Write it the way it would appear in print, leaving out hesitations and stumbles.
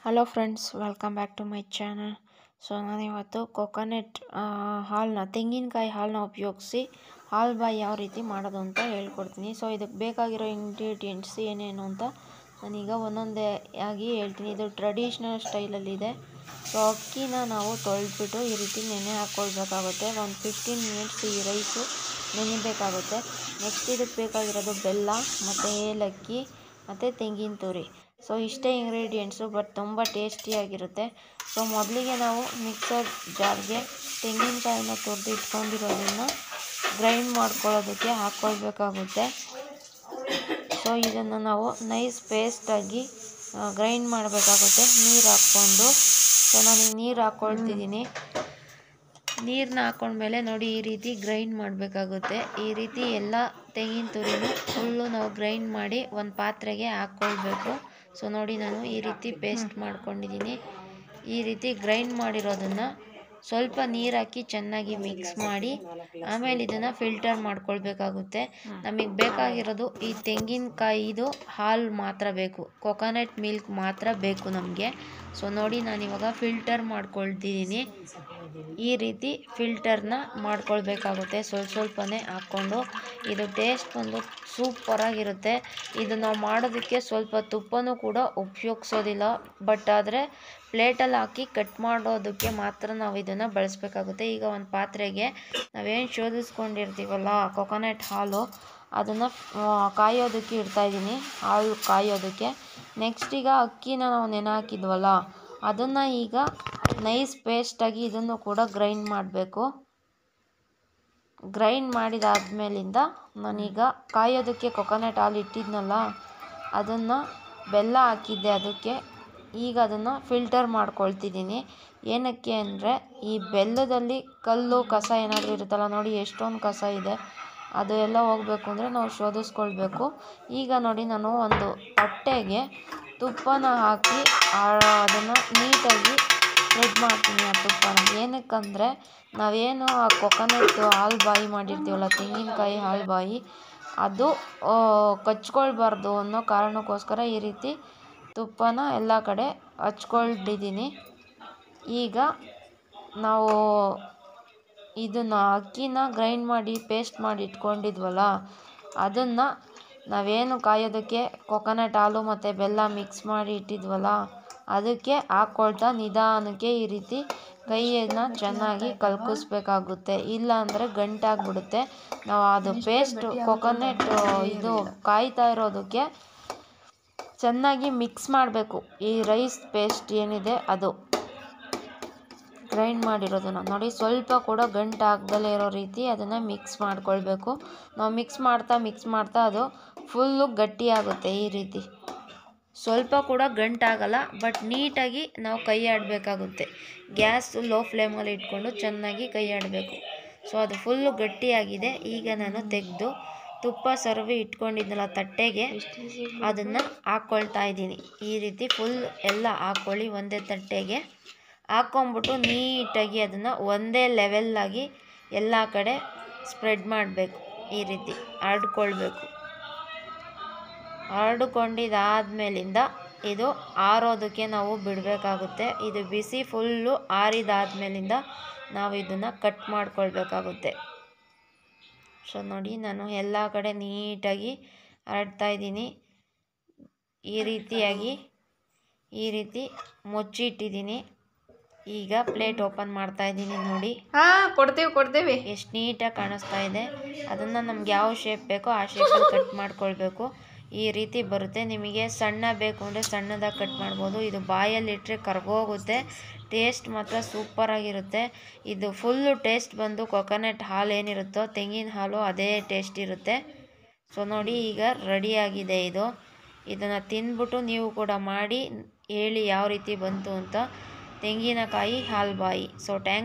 Hello friends, welcome back to my channel. So ನಾನಿವತ್ತು coconut ಹಾಲನ್ನ, ತೆಂಗಿನಕಾಯಿ ಹಾಲನ್ನ ಉಪಯೋಗಿಸಿ ಹಾಲು ಬಾಯಿ ಯಾವ ರೀತಿ ಮಾಡೋದು ಅಂತ ಹೇಳ್ಕೊಡ್ತೀನಿ. ಸೊ ಇದಕ್ಕೆ ಬೇಕಾಗಿರೋ ಇಂಗ್ರೀಡಿಯೆಂಟ್ಸ್ ಏನೇನು ಅಂತ ನಾನೀಗ ಒಂದೊಂದೇ ಆಗಿ ಹೇಳ್ತೀನಿ. ಇದು ಟ್ರೆಡಿಷ್ನಲ್ ಸ್ಟೈಲಲ್ಲಿದೆ. ಸೊ ಅಕ್ಕಿನ ನಾವು ತೊಳೆದ್ಬಿಟ್ಟು ಈ ರೀತಿ ನೆನೆ ಹಾಕ್ಕೊಳ್ಬೇಕಾಗುತ್ತೆ. ಒಂದು 15 ಮಿನಿಟ್ಸ್ ಈ ರೈಸು ನೆನೆಬೇಕಾಗುತ್ತೆ. ನೆಕ್ಸ್ಟ್ ಇದಕ್ಕೆ ಬೇಕಾಗಿರೋದು ಬೆಲ್ಲ ಮತ್ತು ಏಲಕ್ಕಿ ಮತ್ತು ತೆಂಗಿನ ತುರಿ. ಸೊ ಇಷ್ಟೇ ಇಂಗ್ರೀಡಿಯೆಂಟ್ಸು, ಬಟ್ ತುಂಬ ಟೇಸ್ಟಿಯಾಗಿರುತ್ತೆ. ಸೊ ಮೊದಲಿಗೆ ನಾವು ಮಿಕ್ಸರ್ ಜಾರ್ಗೆ ತೆಂಗಿನಕಾಯಿನ ತುರಿದು ಇಟ್ಕೊಂಡಿರೋದನ್ನು ಗ್ರೈಂಡ್ ಮಾಡ್ಕೊಳ್ಳೋದಕ್ಕೆ ಹಾಕ್ಕೊಳ್ಬೇಕಾಗುತ್ತೆ. ಸೊ ಇದನ್ನು ನಾವು ನೈಸ್ ಪೇಸ್ಟಾಗಿ ಗ್ರೈಂಡ್ ಮಾಡಬೇಕಾಗುತ್ತೆ ನೀರು ಹಾಕ್ಕೊಂಡು. ಸೊ ನಾನೀಗ ನೀರು ಹಾಕ್ಕೊಳ್ತಿದ್ದೀನಿ. ನೀರನ್ನ ಹಾಕ್ಕೊಂಡ್ಮೇಲೆ ನೋಡಿ, ಈ ರೀತಿ ಗ್ರೈಂಡ್ ಮಾಡಬೇಕಾಗುತ್ತೆ. ಈ ರೀತಿ ಎಲ್ಲ ತೆಂಗಿನ ತುರಿನೂ ಫುಲ್ಲು ನಾವು ಗ್ರೈಂಡ್ ಮಾಡಿ ಒಂದು ಪಾತ್ರೆಗೆ ಹಾಕ್ಕೊಳ್ಬೇಕು. ಸೊ ನೋಡಿ, ನಾನು ಈ ರೀತಿ ಪೇಸ್ಟ್ ಮಾಡ್ಕೊಂಡಿದ್ದೀನಿ. ಈ ರೀತಿ ಗ್ರೈಂಡ್ ಮಾಡಿರೋದನ್ನು ಸ್ವಲ್ಪ ನೀರು ಹಾಕಿ ಚೆನ್ನಾಗಿ ಮಿಕ್ಸ್ ಮಾಡಿ ಆಮೇಲೆ ಇದನ್ನು ಫಿಲ್ಟರ್ ಮಾಡ್ಕೊಳ್ಬೇಕಾಗುತ್ತೆ. ನಮಗೆ ಬೇಕಾಗಿರೋದು ಈ ತೆಂಗಿನಕಾಯಿದು ಹಾಲು ಮಾತ್ರ ಬೇಕು, ಕೊಕೊನೆಟ್ ಮಿಲ್ಕ್ ಮಾತ್ರ ಬೇಕು ನಮಗೆ. ಸೊ ನೋಡಿ, ನಾನಿವಾಗ ಫಿಲ್ಟರ್ ಮಾಡ್ಕೊಳ್ತಿದ್ದೀನಿ. ಈ ರೀತಿ ಫಿಲ್ಟರ್ನ ಮಾಡ್ಕೊಳ್ಬೇಕಾಗುತ್ತೆ, ಸ್ವಲ್ಪನೇ ಹಾಕ್ಕೊಂಡು. ಇದು ಟೇಸ್ಟ್ ಬಂದು ಸೂಪರಾಗಿರುತ್ತೆ. ಇದು ನಾವು ಮಾಡೋದಕ್ಕೆ ಸ್ವಲ್ಪ ತುಪ್ಪನೂ ಕೂಡ ಉಪಯೋಗಿಸೋದಿಲ್ಲ, ಬಟ್ ಆದರೆ ಪ್ಲೇಟಲ್ಲಿ ಹಾಕಿ ಕಟ್ ಮಾಡೋದಕ್ಕೆ ಮಾತ್ರ ನಾವು ಇದನ್ನು ಬಳಸಬೇಕಾಗುತ್ತೆ. ಈಗ ಒಂದು ಪಾತ್ರೆಗೆ ನಾವೇನು ಶೋಧಿಸ್ಕೊಂಡಿರ್ತೀವಲ್ಲ ಕೊಕೊನೆಟ್ ಹಾಲು, ಅದನ್ನು ಕಾಯೋದಕ್ಕೆ ಇಡ್ತಾಯಿದ್ದೀನಿ, ಹಾಲು ಕಾಯೋದಕ್ಕೆ. ನೆಕ್ಸ್ಟ್ ಈಗ ಅಕ್ಕಿನ ನಾವು ನೆನೆ ಹಾಕಿದ್ವಲ್ಲ, ಅದನ್ನು ಈಗ ನೈಸ್ ಪೇಸ್ಟಾಗಿ ಇದನ್ನು ಕೂಡ ಗ್ರೈಂಡ್ ಮಾಡಬೇಕು. ಗ್ರೈಂಡ್ ಮಾಡಿದಾದ್ಮೇಲಿಂದ ನಾನೀಗ ಕಾಯೋದಕ್ಕೆ ಕೊಕೊನೆಟ್ ಹಾಲು ಇಟ್ಟಿದ್ನಲ್ಲ, ಅದನ್ನು ಬೆಲ್ಲ ಹಾಕಿದ್ದೆ ಅದಕ್ಕೆ. ಈಗ ಅದನ್ನು ಫಿಲ್ಟರ್ ಮಾಡ್ಕೊಳ್ತಿದ್ದೀನಿ. ಏನಕ್ಕೆ ಅಂದರೆ ಈ ಬೆಲ್ಲದಲ್ಲಿ ಕಲ್ಲು ಕಸ ಏನಾದರೂ ಇರುತ್ತಲ್ಲ, ನೋಡಿ ಎಷ್ಟೊಂದು ಕಸ ಇದೆ, ಅದು ಎಲ್ಲ ಹೋಗಬೇಕು ಅಂದರೆ ನಾವು ಶೋಧಿಸ್ಕೊಳ್ಬೇಕು. ಈಗ ನೋಡಿ, ನಾನು ಒಂದು ತಟ್ಟೆಗೆ ತುಪ್ಪನ ಹಾಕಿ ಅದನ್ನು ನೀಟಾಗಿ ಸ್ಪ್ರೆಡ್ ಮಾಡ್ತೀನಿ. ಆ ತುಪ್ಪನ ಏನಕ್ಕಂದರೆ ನಾವೇನು ಆ ಕೊಕೊನೆಟ್ ಹಾಲು ಬಾಯಿ ಮಾಡಿರ್ತೀವಲ್ಲ, ತೆಂಗಿನಕಾಯಿ ಹಾಲು ಬಾಯಿ, ಅದು ಕಚ್ಕೊಳ್ಬಾರ್ದು ಅನ್ನೋ ಕಾರಣಕ್ಕೋಸ್ಕರ ಈ ರೀತಿ ತುಪ್ಪನ ಎಲ್ಲ ಕಡೆ ಹಚ್ಕೊಂಡಿದ್ದೀನಿ. ಈಗ ನಾವು ಇದನ್ನು ಅಕ್ಕಿನ ಗ್ರೈಂಡ್ ಮಾಡಿ ಪೇಸ್ಟ್ ಮಾಡಿ ಇಟ್ಕೊಂಡಿದ್ವಲ್ಲ, ಅದನ್ನು ನಾವೇನು ಕಾಯೋದಕ್ಕೆ ಕೊಕೊನೆಟ್ ಹಾಲು ಮತ್ತು ಬೆಲ್ಲ ಮಿಕ್ಸ್ ಮಾಡಿ ಇಟ್ಟಿದ್ವಲ್ಲ, ಅದಕ್ಕೆ ಹಾಕ್ಕೊಳ್ತಾ ನಿಧಾನಕ್ಕೆ ಈ ರೀತಿ ಕೈಯನ್ನು ಚೆನ್ನಾಗಿ ಕಲ್ಕಿಸ್ಬೇಕಾಗುತ್ತೆ. ಇಲ್ಲ ಅಂದರೆ ಗಂಟಾಗ್ಬಿಡುತ್ತೆ. ನಾವು ಅದು ಪೇಸ್ಟ್ ಕೊಕೊನೆಟ್ ಇದು ಕಾಯ್ತಾ ಇರೋದಕ್ಕೆ ಚೆನ್ನಾಗಿ ಮಿಕ್ಸ್ ಮಾಡಬೇಕು. ಈ ರೈಸ್ ಪೇಸ್ಟ್ ಏನಿದೆ ಅದು ಗ್ರೈಂಡ್ ಮಾಡಿರೋದನ್ನು ನೋಡಿ, ಸ್ವಲ್ಪ ಕೂಡ ಗಂಟಾಗ್ದಲೇ ಇರೋ ರೀತಿ ಅದನ್ನು ಮಿಕ್ಸ್ ಮಾಡ್ಕೊಳ್ಬೇಕು. ನಾವು ಮಿಕ್ಸ್ ಮಾಡ್ತಾ ಅದು ಫುಲ್ಲು ಗಟ್ಟಿಯಾಗುತ್ತೆ. ಈ ರೀತಿ ಸ್ವಲ್ಪ ಕೂಡ ಗಂಟಾಗಲ್ಲ, ಬಟ್ ನೀಟಾಗಿ ನಾವು ಕೈ ಆಡಬೇಕಾಗುತ್ತೆ. ಗ್ಯಾಸ್ ಲೋ ಫ್ಲೇಮಲ್ಲಿ ಇಟ್ಕೊಂಡು ಚೆನ್ನಾಗಿ ಕೈ ಆಡಬೇಕು. ಸೊ ಅದು ಫುಲ್ಲು ಗಟ್ಟಿಯಾಗಿದೆ. ಈಗ ನಾನು ತೆಗೆದು ತುಪ್ಪ ಸರವಿ ಇಟ್ಕೊಂಡಿದ್ದಲ್ಲ ತಟ್ಟೆಗೆ, ಅದನ್ನು ಹಾಕ್ಕೊಳ್ತಾ ಇದ್ದೀನಿ. ಈ ರೀತಿ ಫುಲ್ ಎಲ್ಲ ಹಾಕ್ಕೊಳ್ಳಿ. ಒಂದೇ ತಟ್ಟೆಗೆ ಹಾಕ್ಕೊಂಬಿಟ್ಟು ನೀಟಾಗಿ ಅದನ್ನು ಒಂದೇ ಲೆವೆಲ್ಲಾಗಿ ಎಲ್ಲ ಕಡೆ ಸ್ಪ್ರೆಡ್ ಮಾಡಬೇಕು. ಈ ರೀತಿ ಹರಡ್ಕೊಳ್ಬೇಕು. ಹರಡ್ಕೊಂಡಿದ್ದಾದ್ಮೇಲಿಂದ ಇದು ಆರೋದಕ್ಕೆ ನಾವು ಬಿಡಬೇಕಾಗುತ್ತೆ. ಇದು ಬಿಸಿ ಫುಲ್ಲು ಆರಿದಾದ್ಮೇಲಿಂದ ನಾವು ಇದನ್ನು ಕಟ್ ಮಾಡ್ಕೊಳ್ಬೇಕಾಗುತ್ತೆ. ಸೊ ನೋಡಿ, ನಾನು ಎಲ್ಲ ಕಡೆ ನೀಟಾಗಿ ಹರಡ್ತಾ ಇದ್ದೀನಿ. ಈ ರೀತಿ ಮುಚ್ಚಿಟ್ಟಿದ್ದೀನಿ. ಈಗ ಪ್ಲೇಟ್ ಓಪನ್ ಮಾಡ್ತಾ ಇದ್ದೀನಿ. ನೋಡಿ, ಕೊಡ್ತೀವಿ ಎಷ್ಟು ನೀಟಾಗಿ ಕಾಣಿಸ್ತಾ ಇದೆ. ಅದನ್ನು ನಮ್ಗೆ ಯಾವ ಶೇಪ್ ಬೇಕೋ ಆ ಶೇಪಲ್ಲಿ ಕಟ್ ಮಾಡ್ಕೊಳ್ಬೇಕು. ಈ ರೀತಿ ಬರುತ್ತೆ. ನಿಮಗೆ ಸಣ್ಣ ಬೇಕು ಅಂದರೆ ಸಣ್ಣದಾಗಿ ಕಟ್ ಮಾಡ್ಬೋದು. ಇದು ಬಾಯಲ್ಲಿಟ್ಟರೆ ಕರ್ಗೋಗುತ್ತೆ. ಟೇಸ್ಟ್ ಮಾತ್ರ ಸೂಪರಾಗಿರುತ್ತೆ. ಇದು ಫುಲ್ಲು ಟೇಸ್ಟ್ ಬಂದು ಕೊಕೊನೆಟ್ ಹಾಲು ಏನಿರುತ್ತೋ, ತೆಂಗಿನ ಹಾಲು, ಅದೇ ಟೇಸ್ಟ್ ಇರುತ್ತೆ. ಸೊ ನೋಡಿ, ಈಗ ರೆಡಿಯಾಗಿದೆ ಇದು. ಇದನ್ನು ತಿಂದ್ಬಿಟ್ಟು ನೀವು ಕೂಡ ಮಾಡಿ ಹೇಳಿ ಯಾವ ರೀತಿ ಬಂತು ಅಂತ. ತೆಂಗಿನಕಾಯಿ ಹಾಲು ಬಾಯಿ. So thanks.